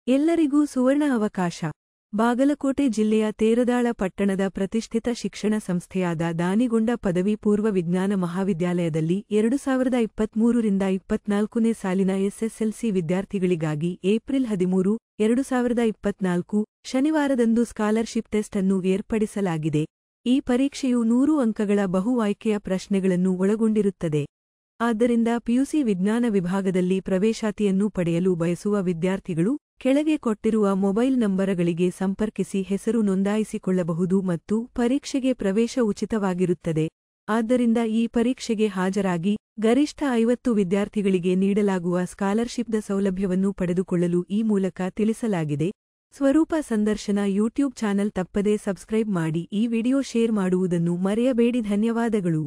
ಎಲ್ಲರಿಗೂ ಸುವರ್ಣ ಅವಕಾಶ. ಬಾಗಲಕೋಟೆ ಜಿಲ್ಲೆಯ ತೇರದಾಳ ಪಟ್ಟಣದ ಪ್ರತಿಷ್ಠಿತ ಶಿಕ್ಷಣ ಸಂಸ್ಥೆಯಾದ ದಾನಿಗೊಂಡ ಪದವಿ ಪೂರ್ವ ವಿಜ್ಞಾನ ಮಹಾವಿದ್ಯಾಲಯದಲ್ಲಿ 2023ರಿಂದ 24ನೇ ಸಾಲಿನ ಎಸ್ಎಸ್ಎಲ್ಸಿ ವಿದ್ಯಾರ್ಥಿಗಳಿಗಾಗಿ ಏಪ್ರಿಲ್ 13, 2024 ಶನಿವಾರದಂದು ಸ್ಕಾಲರ್ಶಿಪ್ ಟೆಸ್ಟ್ ಅನ್ನು ಏರ್ಪಡಿಸಲಾಗಿದೆ. ಈ ಪರೀಕ್ಷೆಯು 100 ಅಂಕಗಳ ಬಹು ಆಯ್ಕೆಯ ಪ್ರಶ್ನೆಗಳನ್ನು ಒಳಗೊಂಡಿರುತ್ತದೆ. ಆದ್ದರಿಂದ ಪಿಯುಸಿ ವಿಜ್ಞಾನ ವಿಭಾಗದಲ್ಲಿ ಪ್ರವೇಶಾತಿಯನ್ನು ಪಡೆಯಲು ಬಯಸುವ ವಿದ್ಯಾರ್ಥಿಗಳು ಕೆಳಗೆ ಕೊಟ್ಟಿರುವ ಮೊಬೈಲ್ ನಂಬರಗಳಿಗೆ ಸಂಪರ್ಕಿಸಿ ಹೆಸರು ನೋಂದಾಯಿಸಿಕೊಳ್ಳಬಹುದು ಮತ್ತು ಪರೀಕ್ಷೆಗೆ ಪ್ರವೇಶ ಉಚಿತವಾಗಿರುತ್ತದೆ. ಆದ್ದರಿಂದ ಈ ಪರೀಕ್ಷೆಗೆ ಹಾಜರಾಗಿ ಗರಿಷ್ಠ 50 ವಿದ್ಯಾರ್ಥಿಗಳಿಗೆ ನೀಡಲಾಗುವ ಸ್ಕಾಲರ್ಶಿಪ್ದ ಸೌಲಭ್ಯವನ್ನು ಪಡೆದುಕೊಳ್ಳಲು ಈ ಮೂಲಕ ತಿಳಿಸಲಾಗಿದೆ. ಸ್ವರೂಪ ಸಂದರ್ಶನ ಯೂಟ್ಯೂಬ್ ಚಾನಲ್ ತಪ್ಪದೇ ಸಬ್ಸ್ಕ್ರೈಬ್ ಮಾಡಿ. ಈ ವಿಡಿಯೋ ಶೇರ್ ಮಾಡುವುದನ್ನು ಮರೆಯಬೇಡಿ. ಧನ್ಯವಾದಗಳು.